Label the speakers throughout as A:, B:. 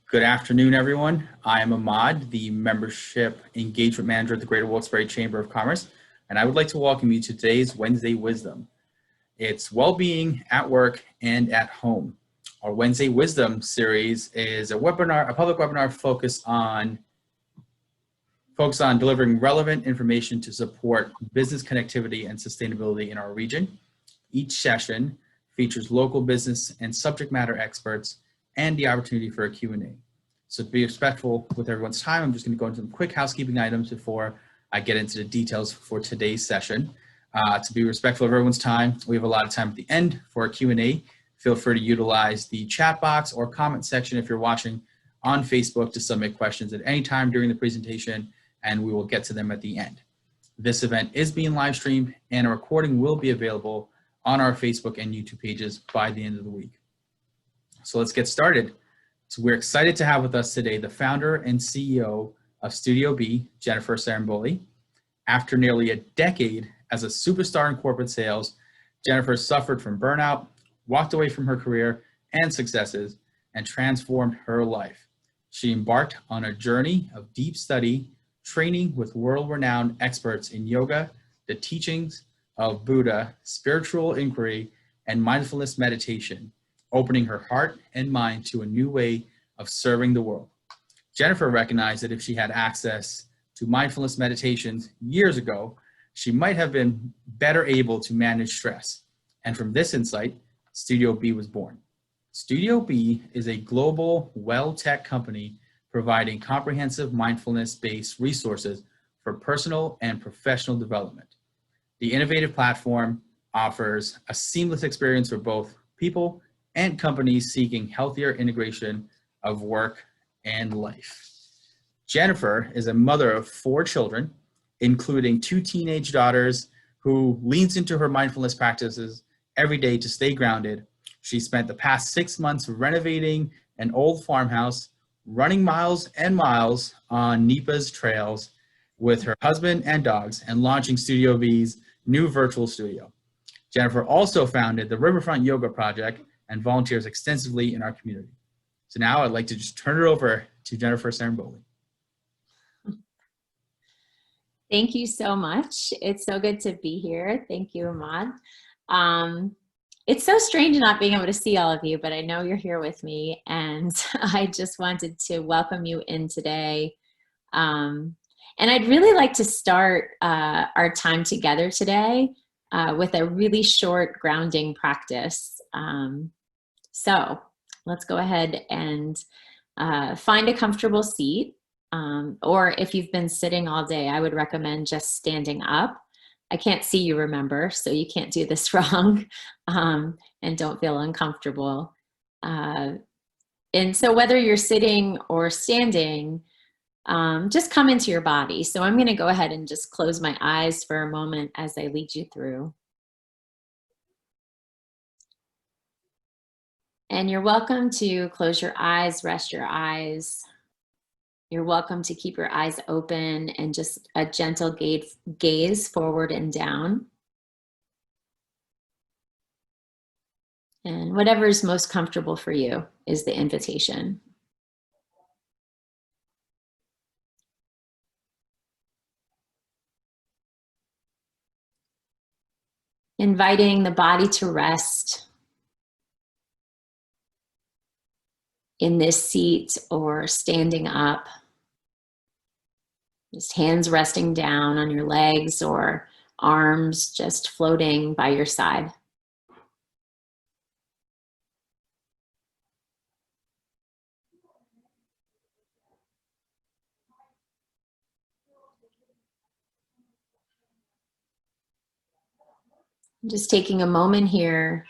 A: Good afternoon, everyone. I am Ahmad, the Membership Engagement Manager at the Greater Wilkes-Barre Chamber of Commerce, and I would like to welcome you to today's Wednesday Wisdom. It's well-being at work and at home. Our Wednesday Wisdom series is a public webinar focused on delivering relevant information to support business connectivity and sustainability in our region. Each session features local business and subject matter experts and the opportunity for a Q&A. So to be respectful with everyone's time, I'm just going to go into some quick housekeeping items before I get into the details for today's session. To be respectful of everyone's time, we have a lot of time at the end for a Q&A. Feel free to utilize the chat box or comment section if you're watching on Facebook to submit questions at any time during the presentation, and we will get to them at the end. This event is being live streamed, and a recording will be available on our Facebook and YouTube pages by the end of the week. So let's get started. So we're excited to have with us today the founder and CEO of Studio B, Jennifer Ciarimboli. After nearly a decade as a superstar in corporate sales, Jennifer suffered from burnout, walked away from her career and successes, and transformed her life. She embarked on a journey of deep study, training with world-renowned experts in yoga, the teachings of Buddha, spiritual inquiry, and mindfulness meditation, opening her heart and mind to a new way of serving the world. Jennifer recognized that if she had access to mindfulness meditations years ago, she might have been better able to manage stress. And from this insight, Studio B was born. Studio B is a global well-tech company providing comprehensive mindfulness-based resources for personal and professional development. The innovative platform offers a seamless experience for both people and companies seeking healthier integration of work and life. Jennifer is a mother of 4 children, including 2 teenage daughters, who leans into her mindfulness practices every day to stay grounded. She spent the past 6 months renovating an old farmhouse, running miles and miles on Nipa's trails with her husband and dogs, and launching Studio B's new virtual studio. Jennifer also founded the Riverfront Yoga Project and volunteers extensively in our community. So now I'd like to just turn it over to Jennifer Ciarimboli.
B: Thank you so much. It's so good to be here. Thank you, Ahmad. It's so strange not being able to see all of you, but I know you're here with me, and I just wanted to welcome you in today. And I'd really like to start our time together today with a really short grounding practice. So let's go ahead and find a comfortable seat, or if you've been sitting all day, I would recommend just standing up. I can't see you, remember, so you can't do this wrong, and don't feel uncomfortable. And so whether you're sitting or standing, just come into your body. So I'm going to go ahead and just close my eyes for a moment as I lead you through. And you're welcome to close your eyes, rest your eyes. You're welcome to keep your eyes open and just a gentle gaze forward and down. And whatever is most comfortable for you is the invitation. Inviting the body to rest in this seat or standing up. Just hands resting down on your legs or arms just floating by your side. Just taking a moment here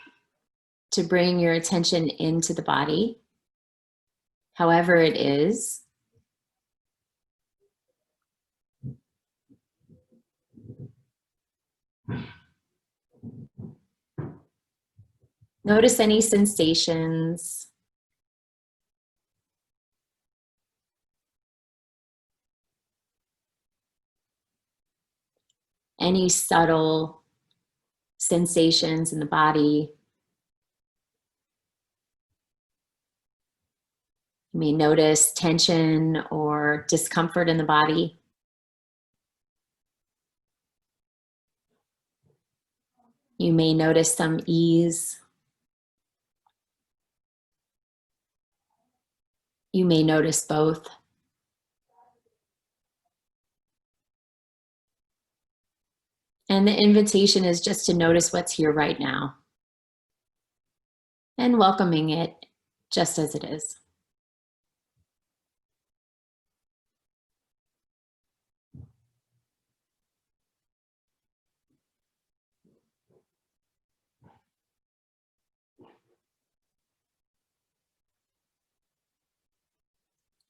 B: to bring your attention into the body, however it is. Notice any sensations. Any subtle sensations in the body. You may notice tension or discomfort in the body. You may notice some ease. You may notice both. And the invitation is just to notice what's here right now and welcoming it just as it is.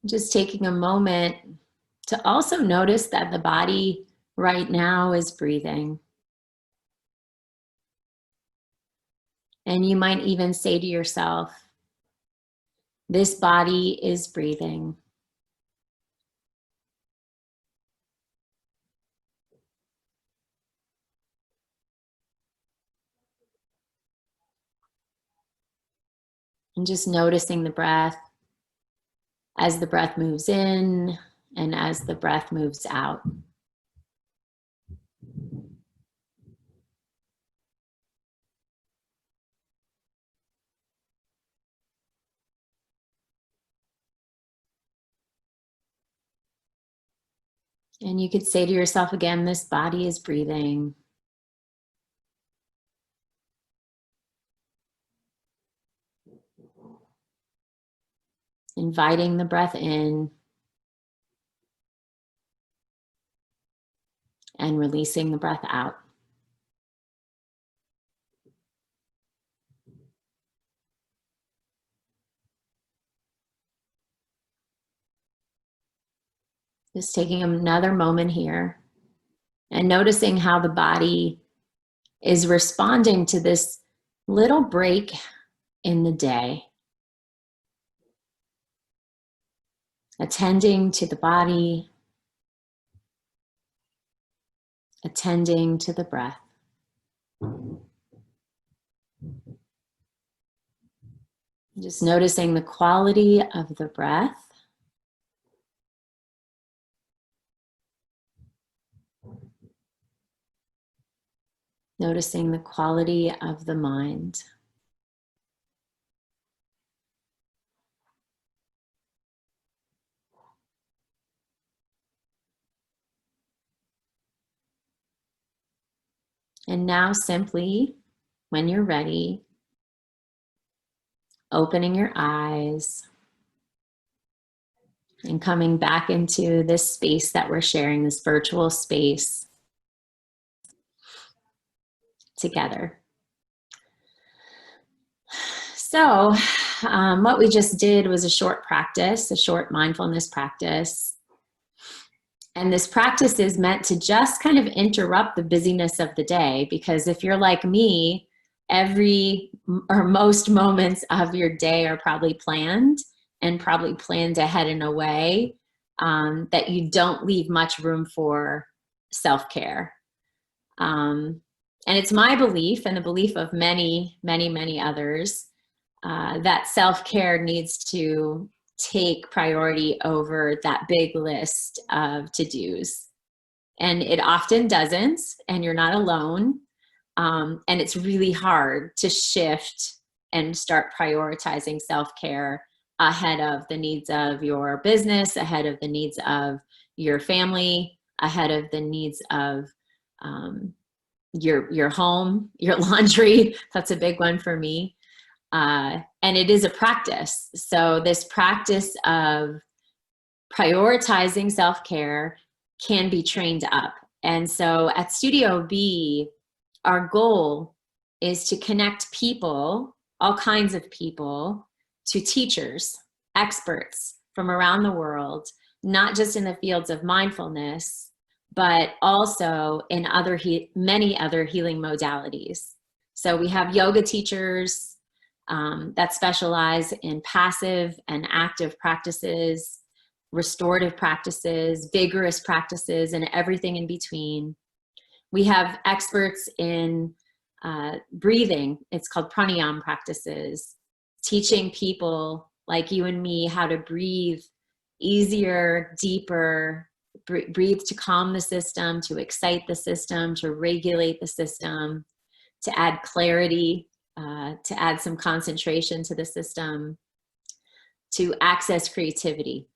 B: Just taking a moment to also notice that the body right now is breathing. And you might even say to yourself, this body is breathing. And just noticing the breath as the breath moves in and as the breath moves out. And you could say to yourself again, this body is breathing. Inviting the breath in and releasing the breath out. Just taking another moment here and noticing how the body is responding to this little break in the day. Attending to the body, attending to the breath. Just noticing the quality of the breath. Noticing the quality of the mind. And now simply, when you're ready, opening your eyes and coming back into this space that we're sharing, this virtual space together. So what we just did was a short practice, a short mindfulness practice. And this practice is meant to just kind of interrupt the busyness of the day, because if you're like me, every or most moments of your day are probably planned and probably planned ahead in a way that you don't leave much room for self-care. And it's my belief and the belief of many, many, many others that self-care needs to take priority over that big list of to-dos. And it often doesn't, and you're not alone. And it's really hard to shift and start prioritizing self-care ahead of the needs of your business, ahead of the needs of your family, ahead of the needs of your home, your laundry. That's a big one for me. And it is a practice. So this practice of prioritizing self-care can be trained up. And so at Studio B, our goal is to connect people, all kinds of people, to teachers, experts from around the world, not just in the fields of mindfulness, but also in many other healing modalities. So we have yoga teachers that specialize in passive and active practices, restorative practices, vigorous practices, and everything in between. We have experts in breathing. It's called pranayama practices, teaching people like you and me, how to breathe easier, deeper, breathe to calm the system, to excite the system, to regulate the system, to add clarity, to add some concentration to the system, to access creativity.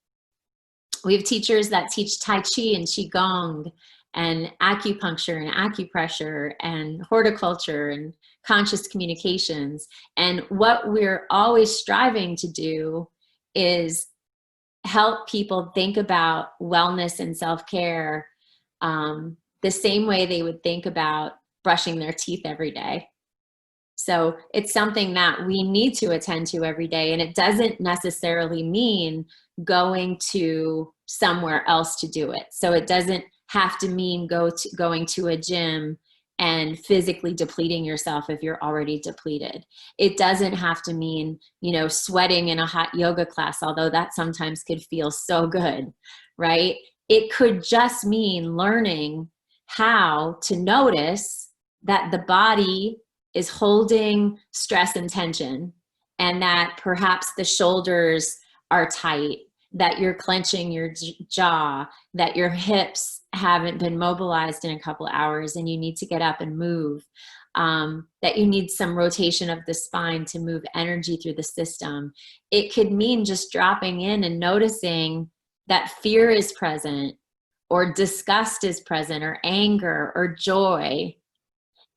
B: We have teachers that teach Tai Chi and Qigong and acupuncture and acupressure and horticulture and conscious communications. And what we're always striving to do is help people think about wellness and self-care the same way they would think about brushing their teeth every day. So it's something that we need to attend to every day. And it doesn't necessarily mean going to somewhere else to do it. So it doesn't have to mean going to a gym and physically depleting yourself if you're already depleted. It doesn't have to mean, sweating in a hot yoga class, although that sometimes could feel so good, right? It could just mean learning how to notice that the body is holding stress and tension, and that perhaps the shoulders are tight, that you're clenching your jaw, that your hips haven't been mobilized in a couple hours and you need to get up and move, that you need some rotation of the spine to move energy through the system. It could mean just dropping in and noticing that fear is present, or disgust is present, or anger or joy,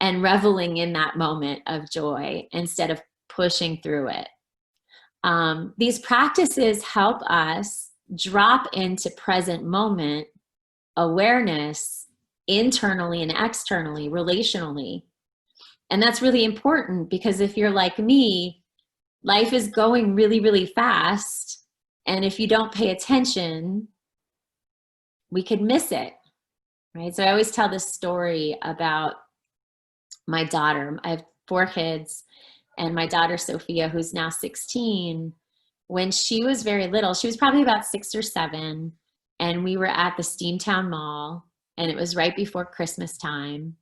B: and reveling in that moment of joy instead of pushing through it. These practices help us drop into present moment awareness internally and externally, relationally. And that's really important, because if you're like me, life is going really, really fast. And if you don't pay attention, we could miss it, right? So I always tell this story about my daughter. I have 4 kids, and my daughter Sophia, who's now 16, when she was very little, she was probably about 6 or 7, and we were at the Steamtown Mall, and it was right before Christmas time,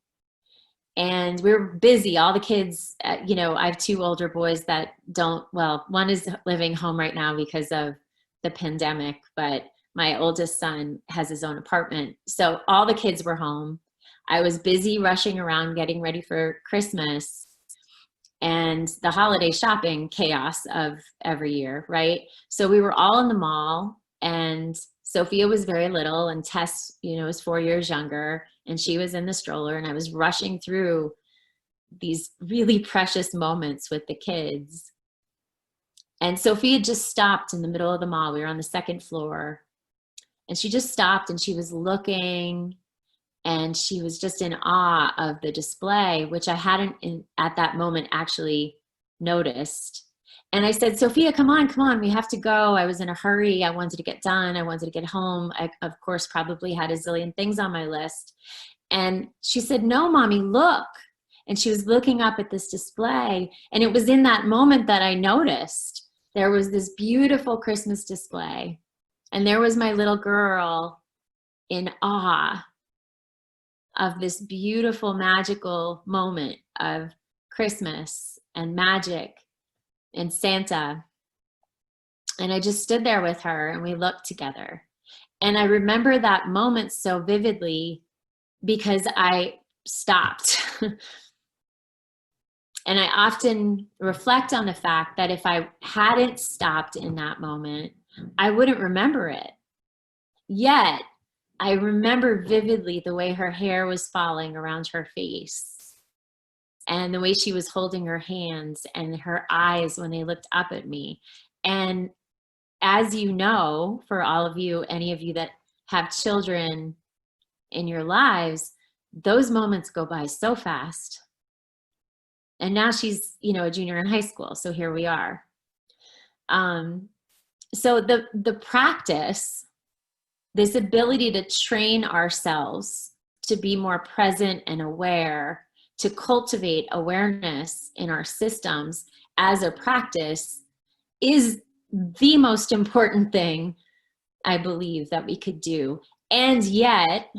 B: and we were busy. All the kids, I have 2 older boys that one is living home right now because of the pandemic, but my oldest son has his own apartment. So all the kids were home. I was busy rushing around getting ready for Christmas and the holiday shopping chaos of every year, right? So we were all in the mall, and Sophia was very little, and Tess, was 4 years younger, and she was in the stroller, and I was rushing through these really precious moments with the kids. And Sophia just stopped in the middle of the mall. We were on the 2nd floor, and she just stopped, and she was looking, and she was just in awe of the display, which I hadn't at that moment actually noticed. And I said, Sophia, come on, we have to go. I was in a hurry. I wanted to get done. I wanted to get home. I, of course, probably had a zillion things on my list. And she said, no, Mommy, look. And she was looking up at this display. And it was in that moment that I noticed there was this beautiful Christmas display. And there was my little girl in awe of this beautiful, magical moment of Christmas and magic and Santa. And I just stood there with her, and we looked together. And I remember that moment so vividly because I stopped. And I often reflect on the fact that if I hadn't stopped in that moment, I wouldn't remember it. Yet, I remember vividly the way her hair was falling around her face, and the way she was holding her hands, and her eyes when they looked up at me. And as you know, for all of you, any of you that have children in your lives, those moments go by so fast. And now she's, a junior in high school. So here we are. So the practice, this ability to train ourselves to be more present and aware, to cultivate awareness in our systems as a practice, is the most important thing I believe that we could do. And yet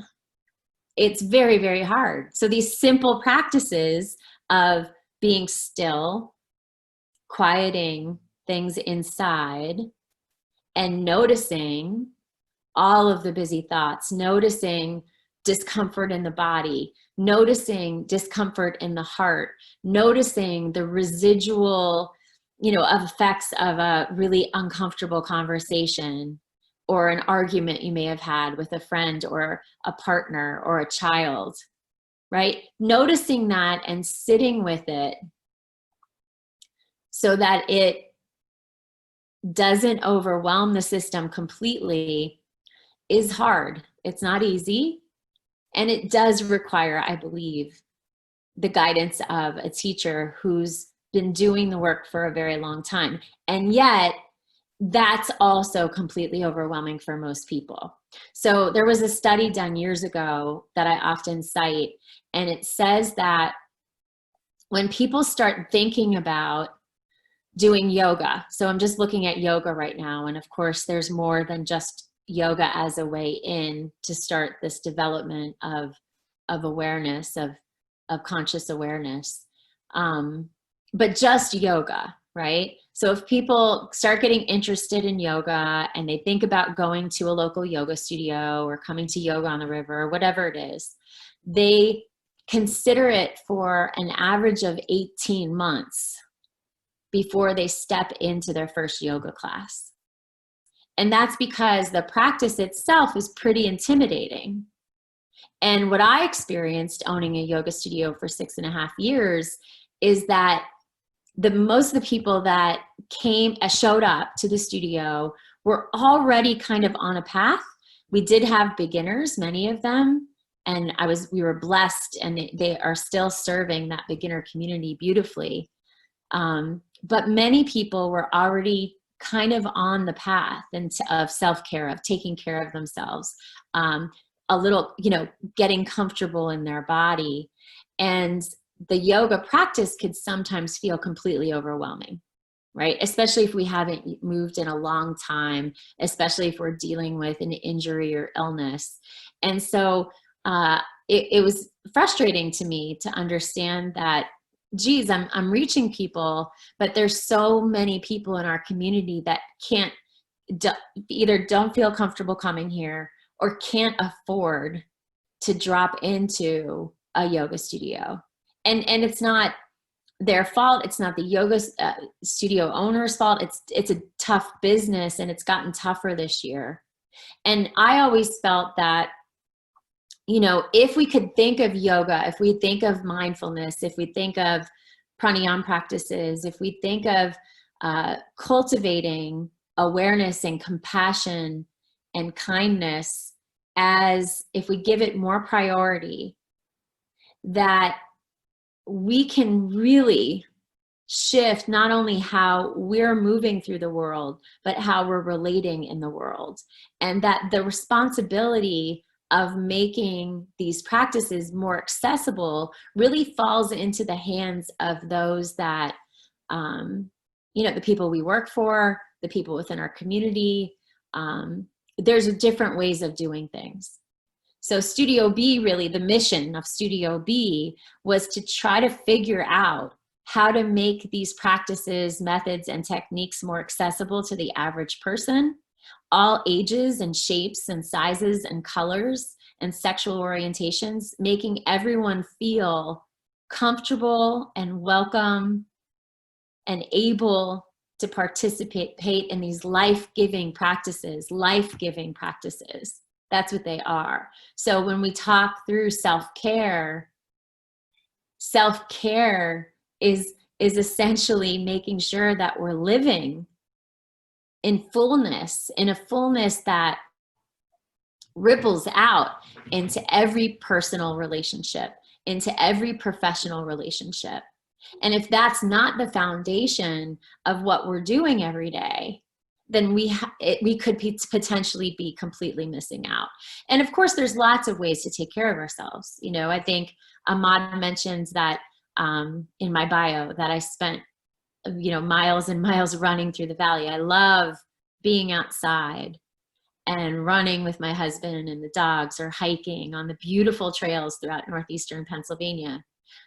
B: it's very, very hard. So these simple practices of being still, quieting, things inside and noticing all of the busy thoughts, noticing discomfort in the body, noticing discomfort in the heart, noticing the residual, effects of a really uncomfortable conversation or an argument you may have had with a friend or a partner or a child, right? Noticing that and sitting with it so that it doesn't overwhelm the system completely is hard. It's not easy. And it does require, I believe, the guidance of a teacher who's been doing the work for a very long time. And yet, that's also completely overwhelming for most people. So there was a study done years ago that I often cite, and it says that when people start thinking about doing yoga, so I'm just looking at yoga right now, and of course there's more than just yoga as a way in to start this development of awareness, of conscious awareness, but just yoga, right? So if people start getting interested in yoga and they think about going to a local yoga studio or coming to yoga on the river or whatever it is, they consider it for an average of 18 months before they step into their first yoga class. And that's because the practice itself is pretty intimidating. And what I experienced owning a yoga studio for 6.5 years is that most of the people that showed up to the studio were already kind of on a path. We did have beginners, many of them, and we were blessed, and they are still serving that beginner community beautifully. But many people were already kind of on the path of self-care, of taking care of themselves, a little, getting comfortable in their body. And the yoga practice could sometimes feel completely overwhelming, right? Especially if we haven't moved in a long time, especially if we're dealing with an injury or illness. And so it was frustrating to me to understand that, geez, I'm reaching people, but there's so many people in our community that either don't feel comfortable coming here or can't afford to drop into a yoga studio. And it's not their fault. It's not the yoga studio owner's fault. It's a tough business, and it's gotten tougher this year. And I always felt that, if we could think of yoga, if we think of mindfulness, if we think of pranayama practices, if we think of cultivating awareness and compassion and kindness, as if we give it more priority, that we can really shift not only how we're moving through the world, but how we're relating in the world. And that the responsibility of making these practices more accessible really falls into the hands of those that, the people we work for, the people within our community. There's different ways of doing things. So Studio B, really the mission of Studio B was to try to figure out how to make these practices, methods, and techniques more accessible to the average person, all ages and shapes and sizes and colors and sexual orientations, making everyone feel comfortable and welcome and able to participate in these life-giving practices, That's what they are. So when we talk through self-care is essentially making sure that we're living in a fullness that ripples out into every personal relationship, into every professional relationship. And if that's not the foundation of what we're doing every day, then we could potentially be completely missing out. And of course, there's lots of ways to take care of ourselves. I think Ahmad mentions that in my bio that I spent, miles and miles running through the valley. I love being outside and running with my husband and the dogs, or hiking on the beautiful trails throughout northeastern Pennsylvania.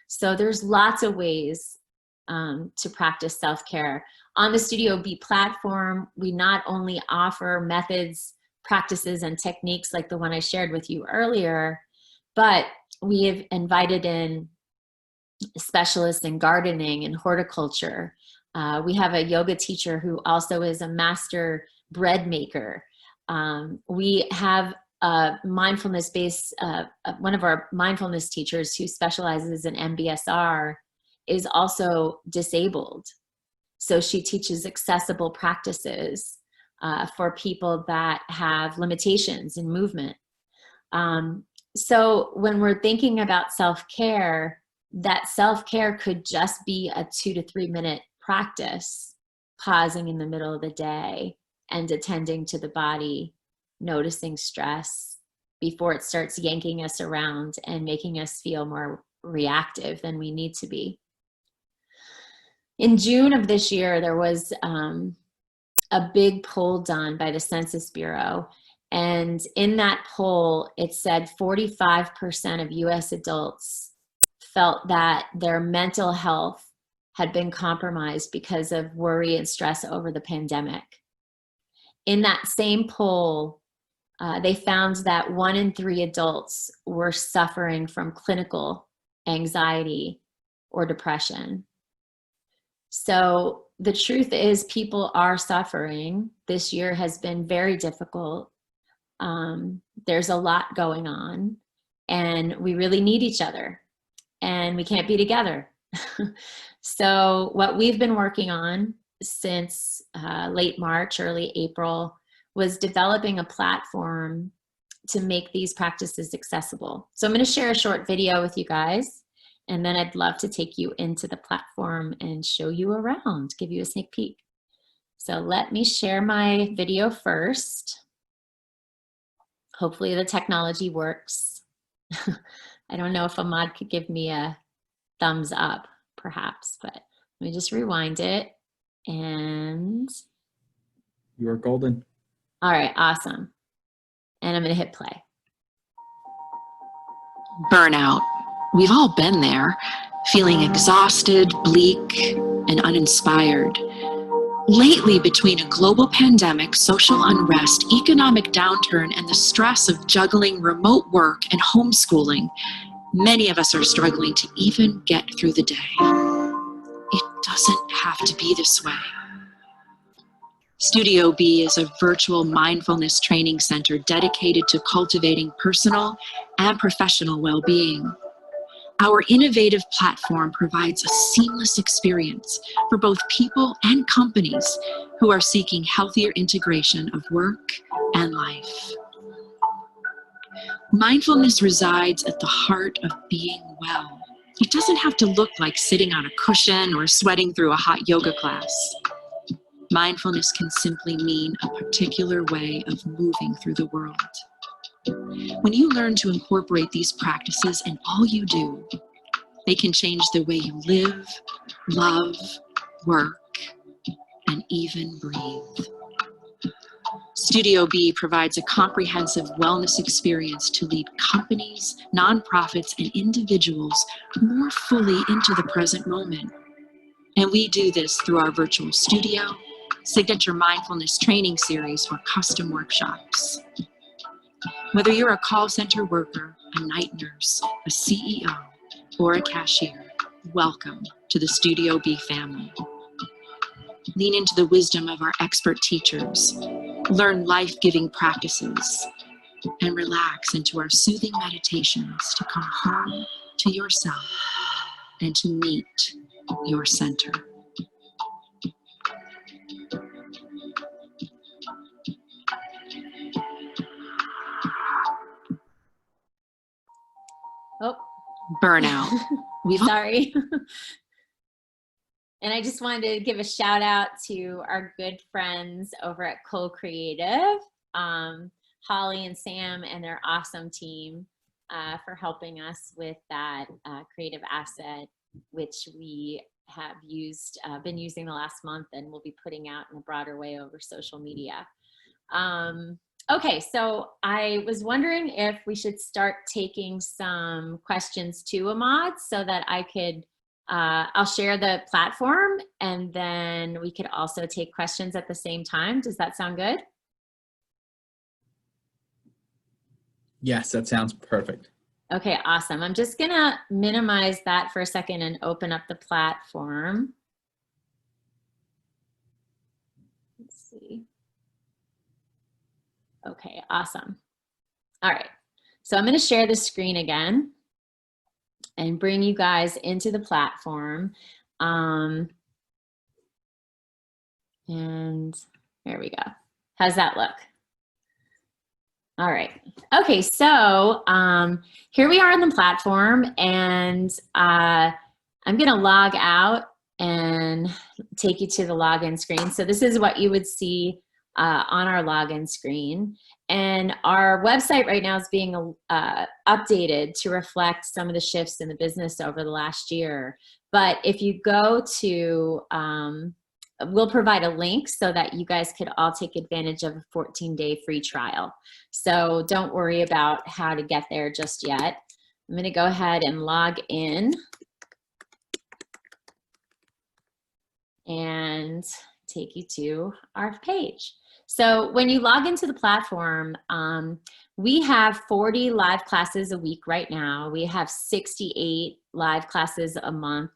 B: So there's lots of ways to practice self-care. On the Studio B platform, we not only offer methods, practices, and techniques like the one I shared with you earlier, but we have invited in specialists in gardening and horticulture. We have a yoga teacher who also is a master bread maker. We have a mindfulness-based, one of our mindfulness teachers who specializes in MBSR is also disabled. So she teaches accessible practices for people that have limitations in movement. So when we're thinking about self-care, that self-care could just be a 2 to 3 minute practice, pausing in the middle of the day and attending to the body, noticing stress before it starts yanking us around and making us feel more reactive than we need to be. In June of this year, there was a big poll done by the Census Bureau. And in that poll, it said 45% of US adults felt that their mental health had been compromised because of worry and stress over the pandemic. In that same poll, they found that 1 in 3 adults were suffering from clinical anxiety or depression. So the truth is, people are suffering. This year has been very difficult. There's a lot going on, and we really need each other, and we can't be together. So what we've been working on since late March, early April, was developing a platform to make these practices accessible. So I'm going to share a short video with you guys, and then I'd love to take you into the platform and show you around, give you a sneak peek. So let me share my video first. Hopefully the technology works. I don't know if Ahmad could give me a thumbs up, perhaps, but let me just rewind it. And
A: You are golden.
B: all right, awesome. And I'm going to hit play.
C: Burnout. We've all been there, feeling exhausted, bleak, and uninspired. Lately, between a global pandemic, social unrest, economic downturn, and the stress of juggling remote work and homeschooling, many of us are struggling to even get through the day. It doesn't have to be this way. Studio B is a virtual mindfulness training center dedicated to cultivating personal and professional well-being. Our innovative platform provides a seamless experience for both people and companies who are seeking healthier integration of work and life. Mindfulness resides at the heart of being well. It doesn't have to look like sitting on a cushion or sweating through a hot yoga class. Mindfulness can simply mean a particular way of moving through the world. When you learn to incorporate these practices in all you do, they can change the way you live, love, work, and even breathe. Studio B provides a comprehensive wellness experience to lead companies, nonprofits, and individuals more fully into the present moment. And we do this through our virtual studio, signature mindfulness training series, or custom workshops. Whether you're a call center worker, a night nurse, a CEO, or a cashier, welcome to the Studio B family. Lean into the wisdom of our expert teachers, learn life-giving practices, and relax into our soothing meditations to come home to yourself and to meet your center.
B: Oh,
C: Burnout. We've all
B: sorry. And I just wanted to give a shout out to our good friends over at Co-Creative, Holly and Sam and their awesome team for helping us with that creative asset, which we have been using the last month and will be putting out in a broader way over social media. Okay, so I was wondering if we should start taking some questions to Ahmad so that I could I'll share the platform, and then we could also take questions at the same time. Does that sound good?
A: Yes, that sounds perfect.
B: Okay, awesome. I'm just gonna minimize that for a second and open up the platform. Let's see. Okay, awesome. All right, so I'm gonna share the screen again and bring you guys into the platform. And there we go. How's that look? All right. Okay, so here we are on the platform, and I'm going to log out and take you to the login screen. So this is what you would see on our login screen. And our website right now is being updated to reflect some of the shifts in the business over the last year. But if you go to, we'll provide a link so that you guys could all take advantage of a 14-day free trial. So don't worry about how to get there just yet. I'm going to go ahead and log in and take you to our page. So when you log into the platform, we have 40 live classes a week right now. We have 68 live classes a month.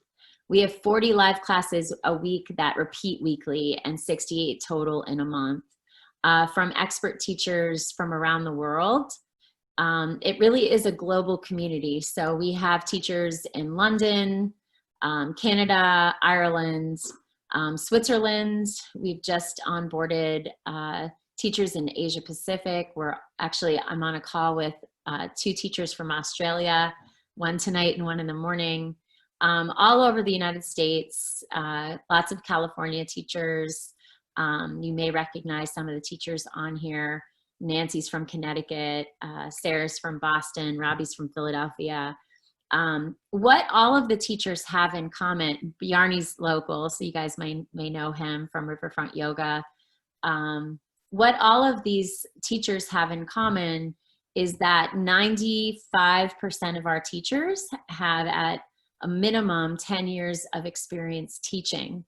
B: We have 40 live classes a week that repeat weekly, and 68 total in a month, from expert teachers from around the world. It really is a global community. So we have teachers in London, Canada, Ireland, Switzerland. We've just onboarded teachers in Asia Pacific. I'm on a call with 2 teachers from Australia, one tonight and one in the morning. All over the United States, lots of California teachers. You may recognize some of the teachers on here. Nancy's from Connecticut, Sarah's from Boston, Robbie's from Philadelphia. What all of the teachers have in common, Bjarne's local, so you guys may know him from Riverfront Yoga. What all of these teachers have in common is that 95% of our teachers have at a minimum 10 years of experience teaching.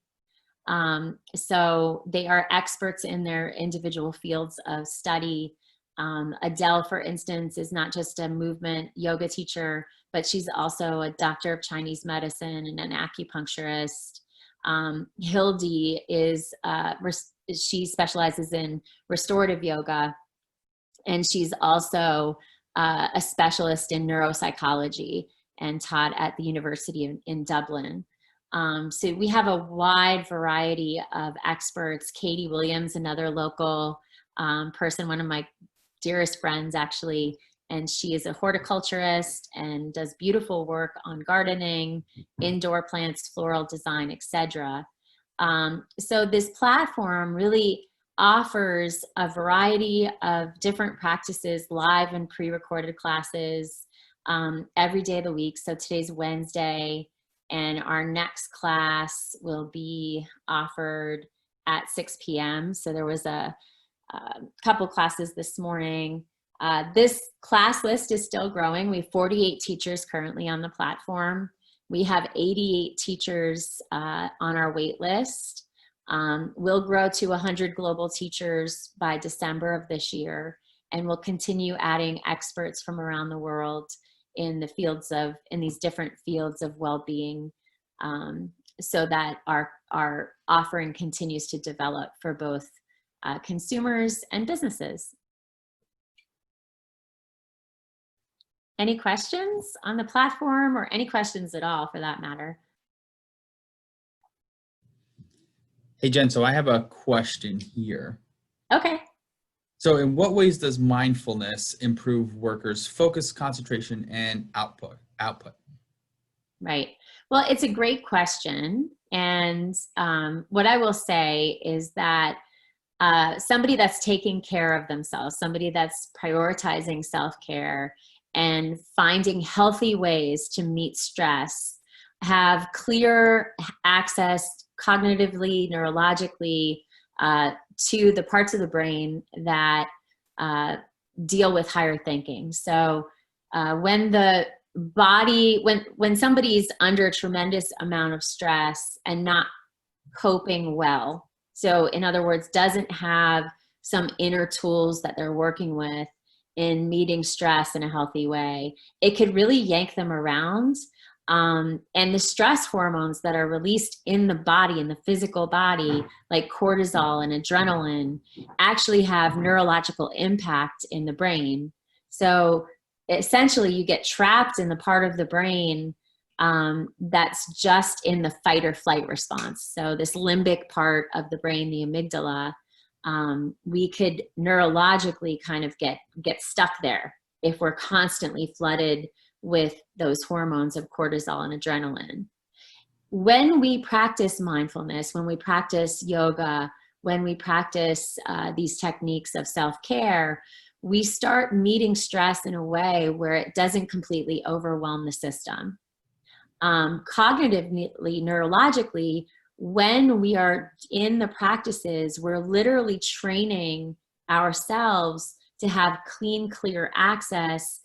B: So they are experts in their individual fields of study. Adele, for instance, is not just a movement yoga teacher, but she's also a doctor of Chinese medicine and an acupuncturist. Hildy is, she specializes in restorative yoga, and she's also a specialist in neuropsychology and taught at the University in Dublin. So we have a wide variety of experts. Katie Williams, another local person, one of my dearest friends actually, and she is a horticulturist and does beautiful work on gardening, indoor plants, floral design, etc. So this platform really offers a variety of different practices, live and pre-recorded classes, every day of the week. So today's Wednesday, and our next class will be offered at 6 p.m. So there was a couple classes this morning. This class list is still growing. We have 48 teachers currently on the platform. We have 88 teachers on our wait list. We'll grow to 100 global teachers by December of this year, and we'll continue adding experts from around the world in these different fields of well-being, so that our offering continues to develop for both consumers and businesses. Any questions on the platform, or any questions at all for that matter?
A: Hey, Jen, so I have a question here.
B: Okay.
A: So in what ways does mindfulness improve workers' focus, concentration, and output?
B: Right. Well, it's a great question. And what I will say is that somebody that's taking care of themselves, somebody that's prioritizing self-care and finding healthy ways to meet stress, have clear access cognitively, neurologically, to the parts of the brain that deal with higher thinking. So when the body, when somebody's under a tremendous amount of stress and not coping well, so in other words, doesn't have some inner tools that they're working with in meeting stress in a healthy way, it could really yank them around. And the stress hormones that are released in the body, in the physical body, like cortisol and adrenaline, actually have neurological impact in the brain. So essentially you get trapped in the part of the brain that's just in the fight or flight response. So this limbic part of the brain, the amygdala, we could neurologically kind of get stuck there if we're constantly flooded with those hormones of cortisol and adrenaline. When we practice mindfulness, when we practice yoga, when we practice these techniques of self-care, we start meeting stress in a way where it doesn't completely overwhelm the system. Cognitively, neurologically, when we are in the practices, we're literally training ourselves to have clean, clear access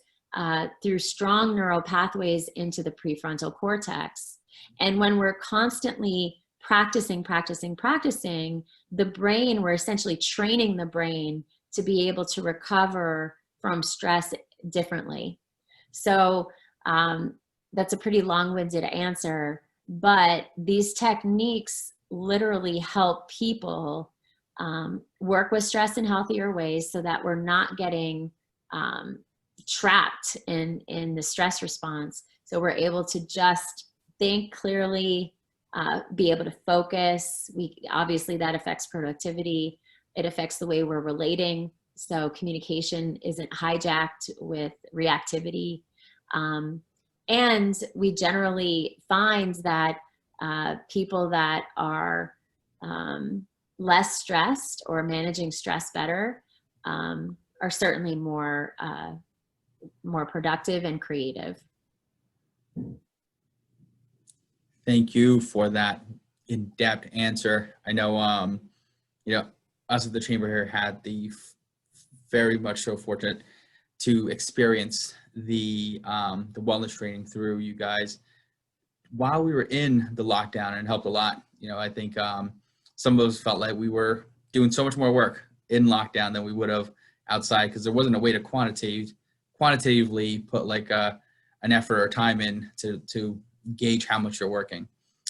B: through strong neural pathways into the prefrontal cortex. And when we're constantly practicing, the brain, we're essentially training the brain to be able to recover from stress differently. So that's a pretty long-winded answer, but these techniques literally help people work with stress in healthier ways so that we're not getting trapped in the stress response. So we're able to just think clearly, be able to focus. Obviously that affects productivity. It affects the way we're relating. So communication isn't hijacked with reactivity. And we generally find that people that are less stressed or managing stress better are certainly more productive and creative.
A: Thank you for that in-depth answer. I know, us at the Chamber here had the very much so fortunate to experience the wellness training through you guys while we were in the lockdown, and it helped a lot. I think some of us felt like we were doing so much more work in lockdown than we would have outside, because there wasn't a way to quantitatively put like an effort or time in to gauge how much you're working.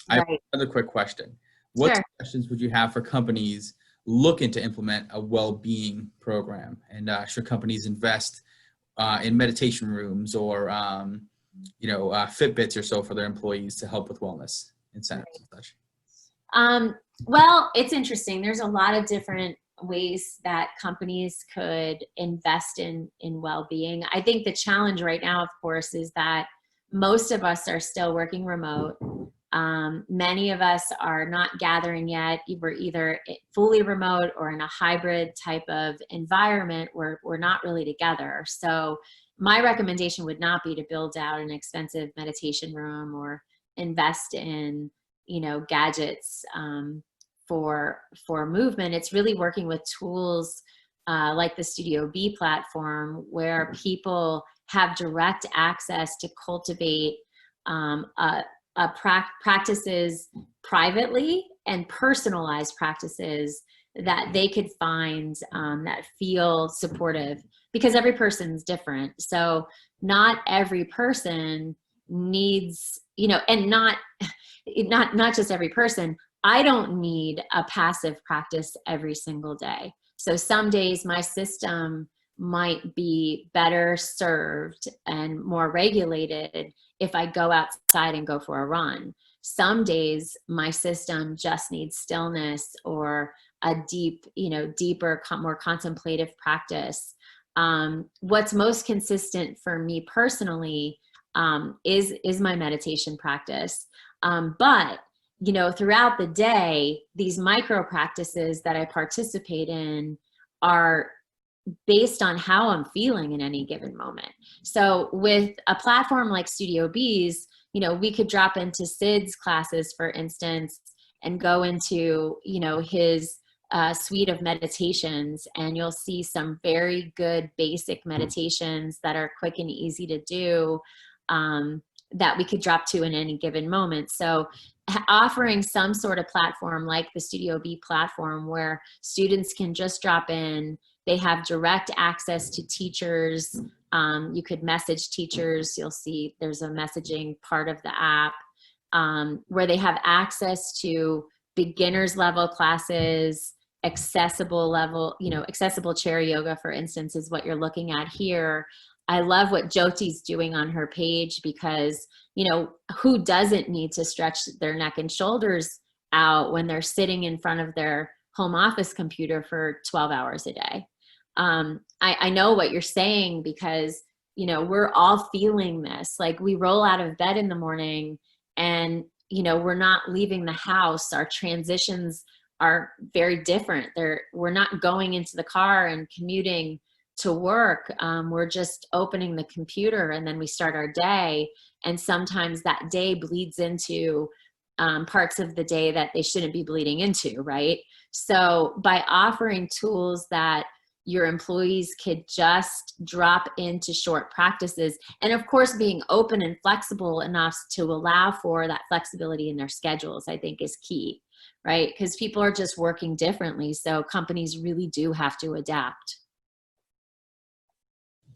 B: Right.
A: I have another quick question. What
B: Sure.
A: suggestions would you have for companies looking to implement a well-being program? And should companies invest in meditation rooms or Fitbits or so for their employees to help with wellness incentives and such?
B: Well, it's interesting. There's a lot of different ways that companies could invest in well-being. I think the challenge right now, of course, is that most of us are still working remote. Many of us are not gathering yet. We're either fully remote or in a hybrid type of environment where we're not really together. So my recommendation would not be to build out an expensive meditation room or invest in, gadgets for movement. It's really working with tools like the Studio B platform, where people have direct access to cultivate practices privately and personalized practices that they could find that feel supportive, because every person's different. So not every person needs, and not just every person. I don't need a passive practice every single day. So some days my system might be better served and more regulated if I go outside and go for a run. Some days my system just needs stillness or a deeper, more contemplative practice. What's most consistent for me personally is my meditation practice. But throughout the day, these micro practices that I participate in are based on how I'm feeling in any given moment. So with a platform like Studio B's, we could drop into Sid's classes, for instance, and go into, his suite of meditations, and you'll see some very good basic meditations that are quick and easy to do. that we could drop to in any given moment. So offering some sort of platform like the Studio B platform where students can just drop in, they have direct access to teachers. You could message teachers. You'll see there's a messaging part of the app where they have access to beginners level classes, accessible level, accessible chair yoga, for instance, is what you're looking at here. I love what Jyoti's doing on her page because, who doesn't need to stretch their neck and shoulders out when they're sitting in front of their home office computer for 12 hours a day? I know what you're saying because, we're all feeling this. Like we roll out of bed in the morning and, we're not leaving the house. Our transitions are very different. We're not going into the car and commuting to work. We're just opening the computer and then we start our day. And sometimes that day bleeds into parts of the day that they shouldn't be bleeding into, right? So by offering tools that your employees could just drop into short practices, and of course being open and flexible enough to allow for that flexibility in their schedules, I think is key, right? Because people are just working differently. So companies really do have to adapt.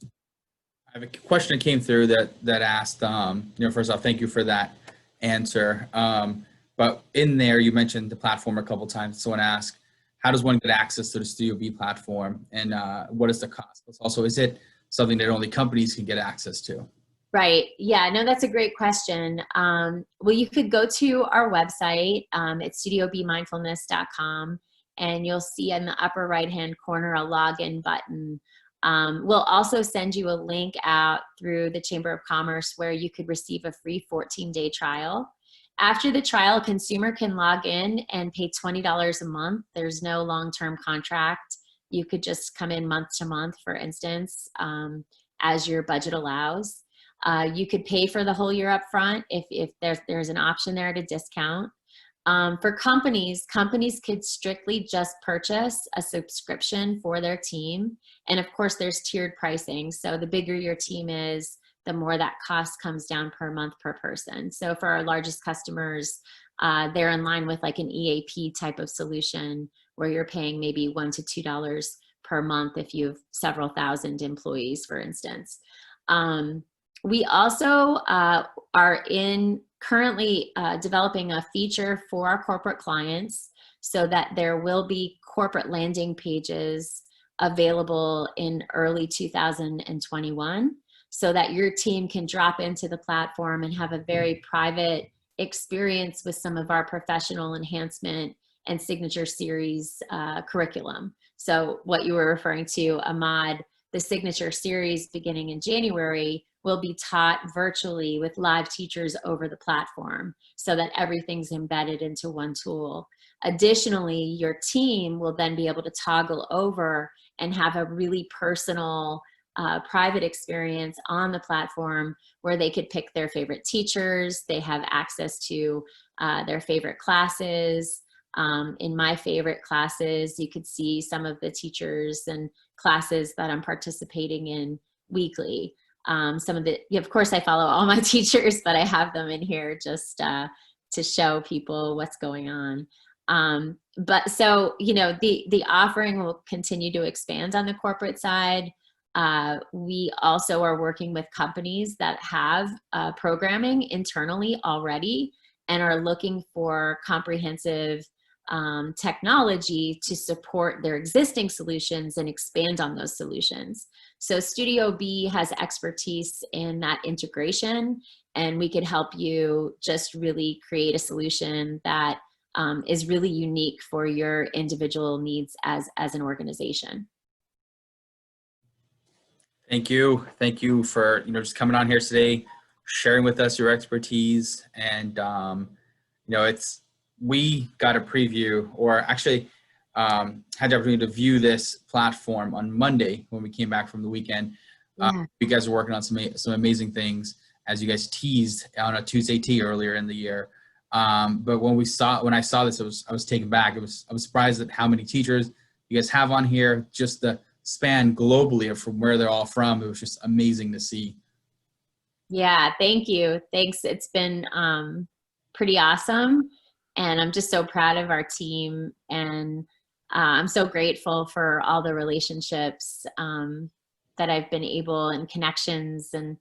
A: I have a question that came through that asked, first off, thank you for that answer. But in there, you mentioned the platform a couple times. Someone asked, how does one get access to the Studio B platform, and what is the cost? Also, is it something that only companies can get access to?
B: Right. Yeah, no, that's a great question. Well, you could go to our website. It's studiobmindfulness.com, and you'll see in the upper right-hand corner a login button. We'll also send you a link out through the Chamber of Commerce where you could receive a free 14-day trial. After the trial, a consumer can log in and pay $20 a month. There's no long-term contract. You could just come in month to month, for instance, as your budget allows. You could pay for the whole year up front if there's an option there at a discount. For companies could strictly just purchase a subscription for their team. And of course, there's tiered pricing. So the bigger your team is, the more that cost comes down per month per person. So for our largest customers, they're in line with like an EAP type of solution where you're paying maybe $1 to $2 per month if you have several thousand employees, for instance. We also are currently developing a feature for our corporate clients so that there will be corporate landing pages available in early 2021 so that your team can drop into the platform and have a very private experience with some of our professional enhancement and signature series curriculum. So what you were referring to, Ahmad, the signature series beginning in January will be taught virtually with live teachers over the platform so that everything's embedded into one tool. Additionally, your team will then be able to toggle over and have a really personal private experience on the platform where they could pick their favorite teachers. They have access to their favorite classes. In my favorite classes, you could see some of the teachers and classes that I'm participating in weekly. Of course, I follow all my teachers, but I have them in here just to show people what's going on. But so, the offering will continue to expand on the corporate side. We also are working with companies that have programming internally already and are looking for comprehensive technology to support their existing solutions and expand on those solutions. So Studio B has expertise in that integration, and we could help you just really create a solution that is really unique for your individual needs as an organization.
A: Thank you. Thank you for, just coming on here today, sharing with us your expertise. And, we got a preview, or actually had the opportunity to view this platform on Monday when we came back from the weekend. You guys are working on some amazing things, as you guys teased on a Tuesday tea earlier in the year. But when I saw this, I was taken back. I was surprised at how many teachers you guys have on here, just the span globally from where they're all from. It was just amazing to see.
B: Yeah, thank you. Thanks. It's been pretty awesome. And I'm just so proud of our team. And I'm so grateful for all the relationships that I've been able, and connections, and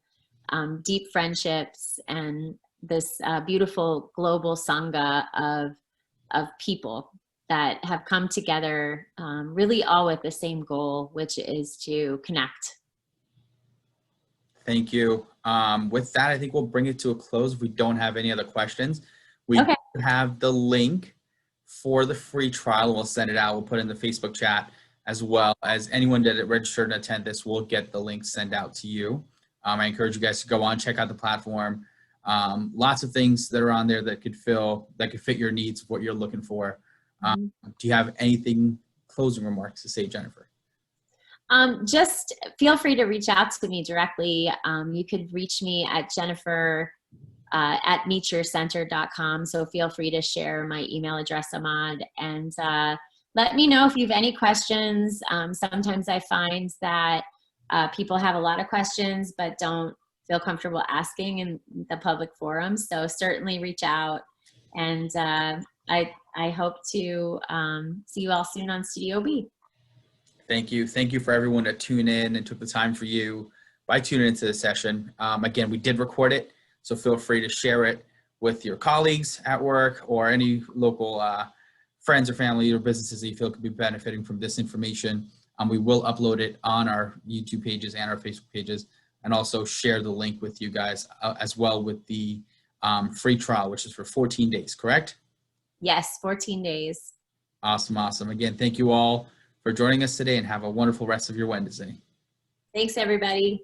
B: deep friendships, and this beautiful global sangha of people that have come together, really all with the same goal, which is to connect.
A: Thank you. With that, I think we'll bring it to a close if we don't have any other questions. We
B: Okay.
A: have the link for the free trial. We'll send it out. We'll put it in the Facebook chat, as well as anyone that registered and attend this will get the link sent out to you. I encourage you guys to go on, check out the platform. Lots of things that are on there that could fit your needs of what you're looking for. Do you have anything, closing remarks to say, Jennifer?
B: Just feel free to reach out to me directly. You could reach me at Jennifer at meetyourcenter.com. So feel free to share my email address, Ahmad, and let me know if you have any questions. Sometimes I find that people have a lot of questions but don't feel comfortable asking in the public forum. So certainly reach out, and I hope to see you all soon on Studio B.
A: Thank you. Thank you for everyone that tuned in and took the time for you by tuning into the session. Again, we did record it, so feel free to share it with your colleagues at work or any local friends or family or businesses that you feel could be benefiting from this information. We will upload it on our YouTube pages and our Facebook pages, and also share the link with you guys as well with the free trial, which is for 14 days, correct?
B: Yes, 14 days.
A: Awesome, awesome. Again, thank you all for joining us today, and have a wonderful rest of your Wednesday.
B: Thanks, everybody.